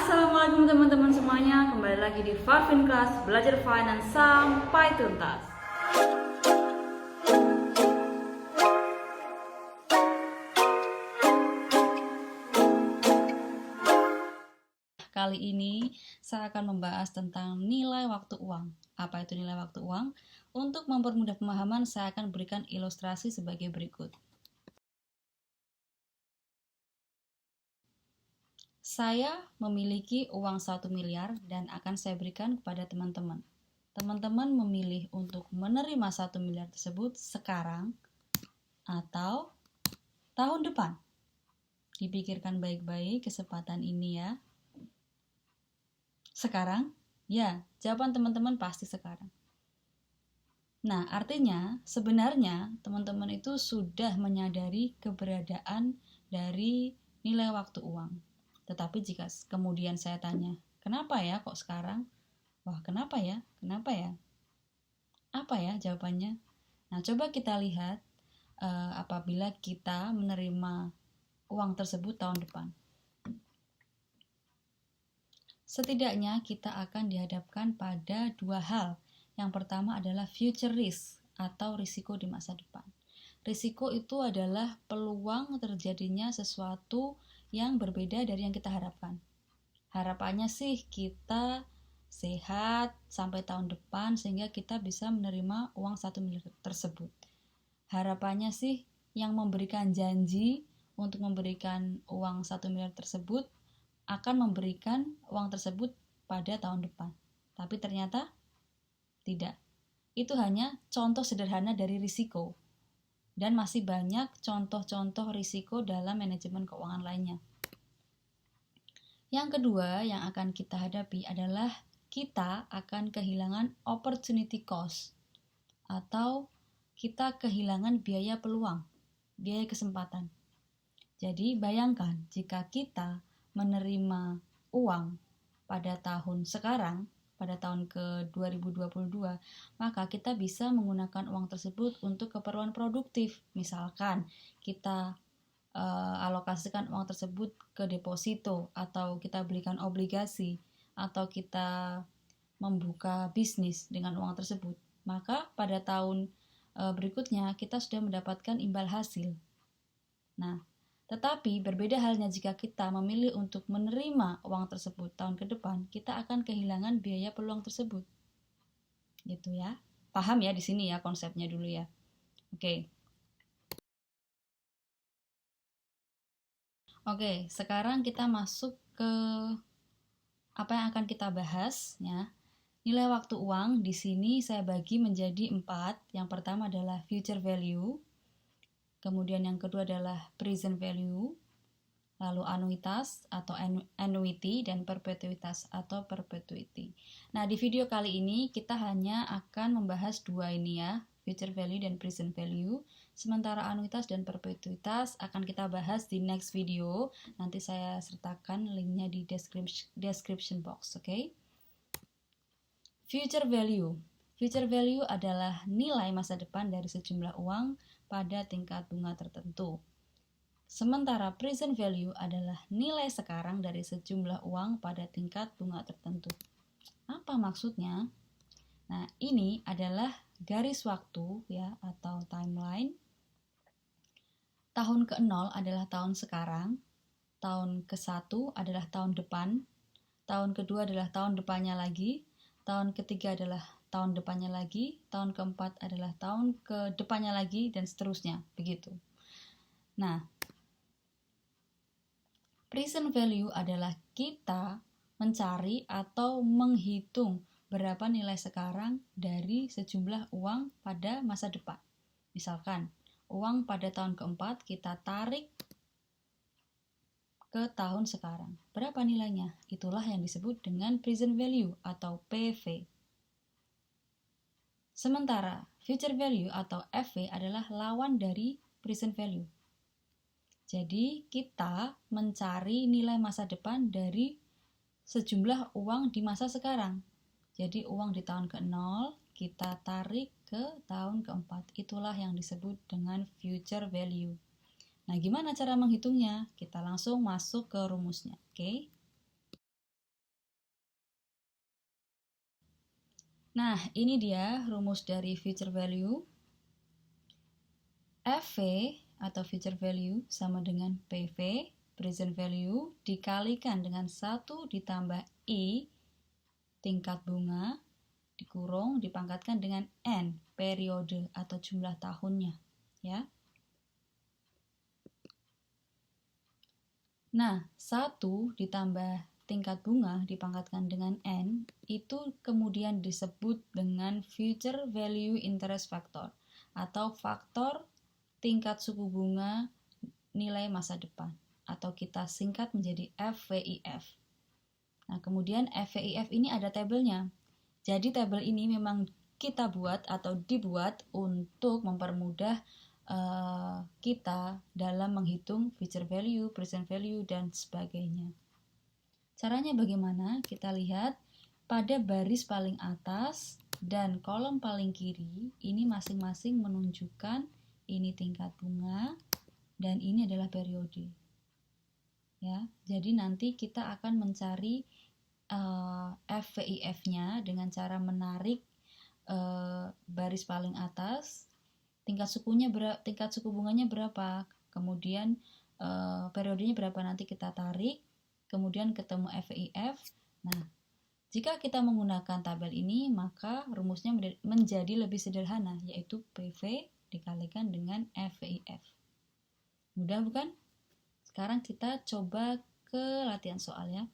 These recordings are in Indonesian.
Assalamualaikum teman-teman semuanya, kembali lagi di Farfin Class, belajar finance sampai tuntas. Kali ini saya akan membahas tentang nilai waktu uang. Apa itu nilai waktu uang? Untuk mempermudah pemahaman, saya akan berikan ilustrasi sebagai berikut. Saya memiliki uang 1 miliar dan akan saya berikan kepada teman-teman. Teman-teman memilih untuk menerima 1 miliar tersebut sekarang atau tahun depan. Dipikirkan baik-baik kesempatan ini ya. Sekarang? Ya, jawaban teman-teman pasti sekarang. Nah, artinya sebenarnya teman-teman itu sudah menyadari keberadaan dari nilai waktu uang. Tetapi jika kemudian saya tanya, kenapa ya kok sekarang? Wah, kenapa ya? Kenapa ya? Apa ya jawabannya? Nah, coba kita lihat apabila kita menerima uang tersebut tahun depan. Setidaknya kita akan dihadapkan pada dua hal. Yang pertama adalah future risk atau risiko di masa depan. Risiko itu adalah peluang terjadinya sesuatu yang berbeda dari yang kita harapkan. Harapannya sih kita sehat sampai tahun depan sehingga kita bisa menerima uang 1 miliar tersebut. Harapannya sih yang memberikan janji untuk memberikan uang 1 miliar tersebut akan memberikan uang tersebut pada tahun depan. Tapi ternyata tidak. Itu hanya contoh sederhana dari risiko. Dan masih banyak contoh-contoh risiko dalam manajemen keuangan lainnya. Yang kedua yang akan kita hadapi adalah kita akan kehilangan opportunity cost atau kita kehilangan biaya peluang, biaya kesempatan. Jadi bayangkan jika kita menerima uang pada tahun sekarang, pada tahun ke-2022, maka kita bisa menggunakan uang tersebut untuk keperluan produktif. Misalkan kita alokasikan uang tersebut ke deposito, atau kita belikan obligasi, atau kita membuka bisnis dengan uang tersebut. Maka pada tahun berikutnya kita sudah mendapatkan imbal hasil. Nah, tetapi berbeda halnya jika kita memilih untuk menerima uang tersebut tahun ke depan, kita akan kehilangan biaya peluang tersebut. Gitu ya. Paham ya di sini ya konsepnya dulu ya. Oke, sekarang kita masuk ke apa yang akan kita bahas ya. Nilai waktu uang di sini saya bagi menjadi 4. Yang pertama adalah future value. Kemudian yang kedua adalah present value, lalu anuitas atau annuity, dan perpetuitas atau perpetuity. Nah, di video kali ini kita hanya akan membahas dua ini ya, future value dan present value. Sementara anuitas dan perpetuitas akan kita bahas di next video. Nanti saya sertakan linknya di description box, oke? Future value. Future value adalah nilai masa depan dari sejumlah uang pada tingkat bunga tertentu. Sementara present value adalah nilai sekarang dari sejumlah uang pada tingkat bunga tertentu. Apa maksudnya? Nah, ini adalah garis waktu ya atau timeline. Tahun ke-0 adalah tahun sekarang, tahun ke-1 adalah tahun depan, tahun kedua adalah tahun depannya lagi, tahun ketiga adalah tahun depannya lagi, tahun keempat adalah tahun ke depannya lagi, dan seterusnya, begitu. Nah, present value adalah kita mencari atau menghitung berapa nilai sekarang dari sejumlah uang pada masa depan. Misalkan, uang pada tahun keempat kita tarik ke tahun sekarang. Berapa nilainya? Itulah yang disebut dengan present value atau PV. Sementara future value atau FV adalah lawan dari present value. Jadi kita mencari nilai masa depan dari sejumlah uang di masa sekarang. Jadi uang di tahun ke-0 kita tarik ke tahun keempat. Itulah yang disebut dengan future value. Nah, gimana cara menghitungnya? Kita langsung masuk ke rumusnya, oke? Nah, ini dia rumus dari future value. FV atau future value sama dengan PV, present value, dikalikan dengan 1 ditambah I, tingkat bunga, dikurung, dipangkatkan dengan N, periode atau jumlah tahunnya. Ya. Nah, 1 ditambah tingkat bunga dipangkatkan dengan N, itu kemudian disebut dengan future value interest factor atau faktor tingkat suku bunga nilai masa depan, atau kita singkat menjadi FVIF. Nah, kemudian FVIF ini ada tabelnya. Jadi tabel ini memang kita buat atau dibuat untuk mempermudah kita dalam menghitung future value, present value, dan sebagainya. Caranya bagaimana? Kita lihat pada baris paling atas dan kolom paling kiri, ini masing-masing menunjukkan ini tingkat bunga dan ini adalah periode. Ya, jadi nanti kita akan mencari FVIF-nya dengan cara menarik baris paling atas, tingkat suku bunganya berapa, kemudian periodenya berapa, nanti kita tarik, kemudian ketemu FVIF. Nah, jika kita menggunakan tabel ini, maka rumusnya menjadi lebih sederhana, yaitu PV dikalikan dengan FVIF. Mudah bukan? Sekarang kita coba ke latihan soal ya.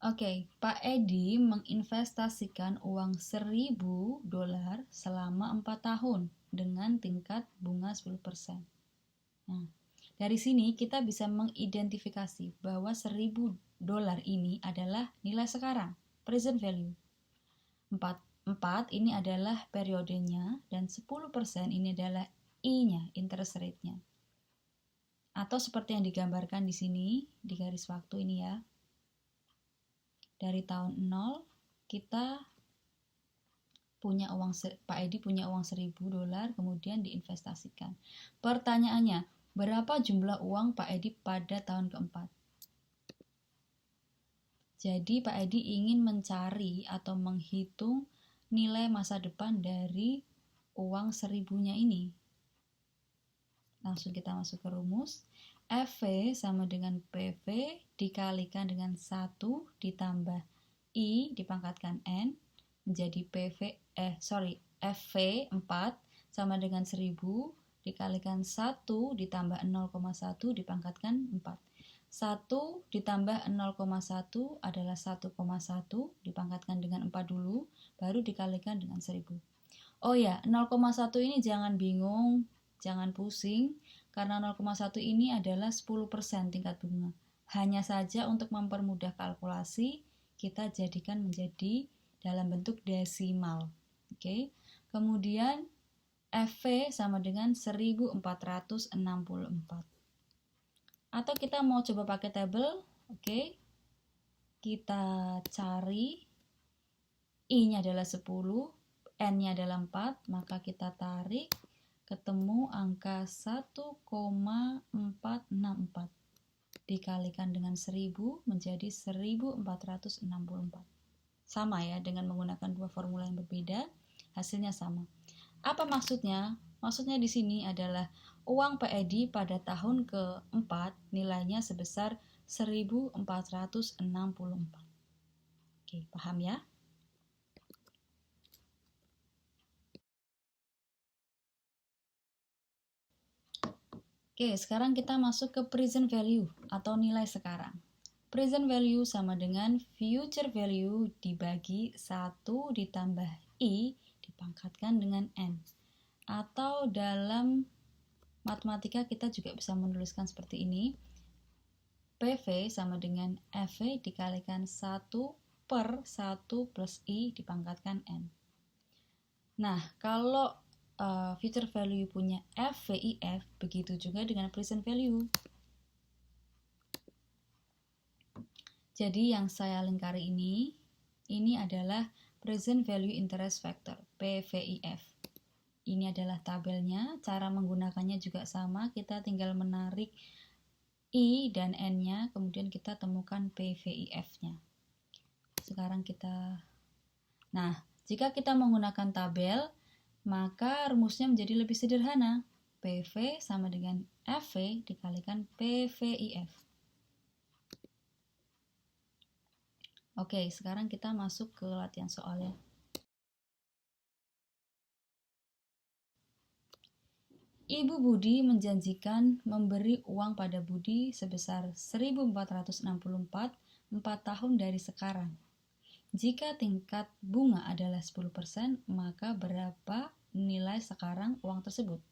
Oke, Pak Edi menginvestasikan uang $1.000 selama 4 tahun dengan tingkat bunga 10%. Nah, dari sini kita bisa mengidentifikasi bahwa $1.000 ini adalah nilai sekarang, present value. 4 ini adalah periodenya dan 10% ini adalah I-nya, interest rate-nya. Atau seperti yang digambarkan di sini, di garis waktu ini ya. Dari tahun 0 kita punya uang, Pak Edi punya uang $1.000 kemudian diinvestasikan. Pertanyaannya, berapa jumlah uang Pak Edi pada tahun keempat? Jadi Pak Edi ingin mencari atau menghitung nilai masa depan dari uang 1.000-nya ini. Langsung kita masuk ke rumus. FV sama dengan PV dikalikan dengan 1 ditambah I dipangkatkan N menjadi FV 4 sama dengan 1.000 dikalikan 1 ditambah 0,1 dipangkatkan 4. 1 ditambah 0,1 adalah 1,1 dipangkatkan dengan 4 dulu, baru dikalikan dengan 1.000. Oh ya, 0,1 ini jangan bingung, jangan pusing, karena 0,1 ini adalah 10% tingkat bunga. Hanya saja untuk mempermudah kalkulasi, kita jadikan menjadi dalam bentuk desimal. Oke. Kemudian FV sama dengan 1.464. Atau kita mau coba pakai tabel, oke. Kita cari I-nya adalah 10, N-nya adalah 4, maka kita tarik, ketemu angka 1,464 dikalikan dengan 1.000 menjadi 1.464. Sama ya, dengan menggunakan dua formula yang berbeda, hasilnya sama. Apa maksudnya? Maksudnya di sini adalah uang Pak Edi pada tahun keempat nilainya sebesar 1.464. Oke, paham ya? Oke, sekarang kita masuk ke present value atau nilai sekarang. Present value sama dengan future value dibagi 1 ditambah I dipangkatkan dengan N. Atau dalam matematika kita juga bisa menuliskan seperti ini. PV sama dengan FV dikalikan 1 per 1 plus I dipangkatkan N. Nah, kalau future value punya FVIF, begitu juga dengan present value. Jadi yang saya lingkari ini adalah present value interest factor, PVIF. Ini adalah tabelnya, cara menggunakannya juga sama, kita tinggal menarik I dan N-nya, kemudian kita temukan PVIF-nya. Sekarang jika kita menggunakan tabel, maka rumusnya menjadi lebih sederhana. PV sama dengan FV dikalikan PVIF. Oke, sekarang kita masuk ke latihan soalnya. Ibu Budi menjanjikan memberi uang pada Budi sebesar 1.464 4 tahun dari sekarang. Jika tingkat bunga adalah 10%, maka berapa nilai sekarang uang tersebut?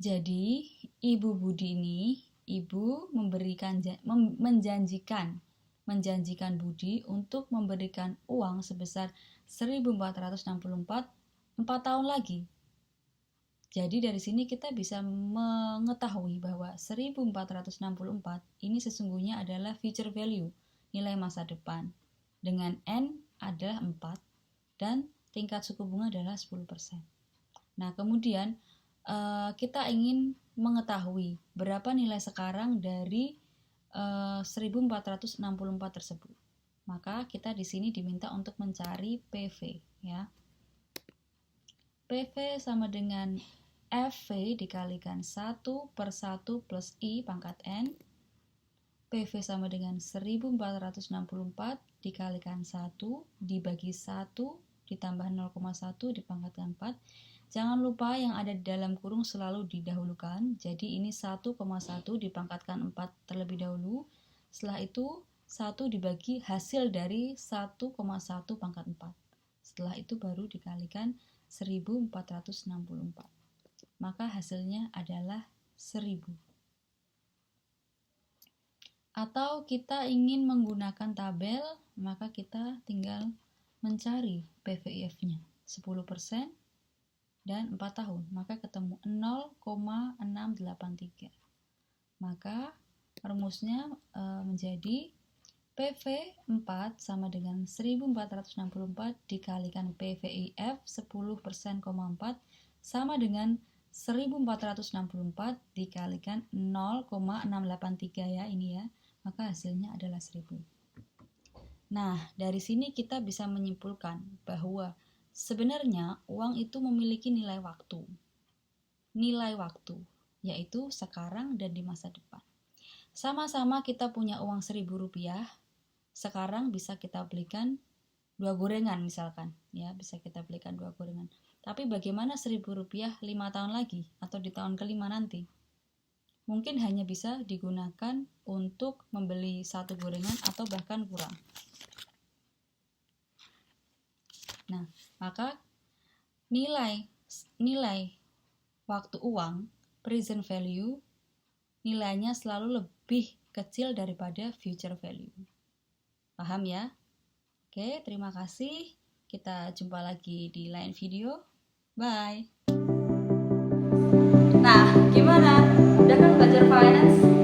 Jadi, Ibu Budi ini, Ibu menjanjikan Budi untuk memberikan uang sebesar 1.464 4 tahun lagi. Jadi dari sini kita bisa mengetahui bahwa 1.464 ini sesungguhnya adalah future value, nilai masa depan. Dengan N adalah 4 dan tingkat suku bunga adalah 10%. Nah, kemudian kita ingin mengetahui berapa nilai sekarang dari 1.464 tersebut. Maka kita di sini diminta untuk mencari PV, ya. PV sama dengan FV dikalikan 1 per 1 plus I pangkat N. PV sama dengan 1.464 dikalikan 1 dibagi 1 ditambah 0,1 dipangkatkan 4. Jangan lupa yang ada di dalam kurung selalu didahulukan. Jadi ini 1,1 dipangkatkan 4 terlebih dahulu. Setelah itu 1 dibagi hasil dari 1,1 pangkat 4. Setelah itu baru dikalikan 1.464. Maka hasilnya adalah 1.000. Atau kita ingin menggunakan tabel, maka kita tinggal mencari PVIF-nya 10% dan 4 tahun, maka ketemu 0,683. Maka rumusnya menjadi PV 4 sama dengan 1.464 dikalikan PVIF 10%,4 sama dengan 1.464 dikalikan 0,683 ya, ini ya. Maka hasilnya adalah 1.000. Nah, dari sini kita bisa menyimpulkan bahwa sebenarnya uang itu memiliki nilai waktu. Nilai waktu, yaitu sekarang dan di masa depan. Sama-sama kita punya uang Rp1.000, sekarang bisa kita belikan 2 gorengan misalkan. Ya, bisa kita belikan 2 gorengan. Tapi bagaimana Rp1.000 5 tahun lagi atau di tahun kelima nanti? Mungkin hanya bisa digunakan untuk membeli 1 gorengan atau bahkan kurang. Nah, maka nilai waktu uang, present value, nilainya selalu lebih kecil daripada future value. Paham ya? Oke, terima kasih. Kita jumpa lagi di lain video. Bye. Nah, gimana? Udah kan belajar finance?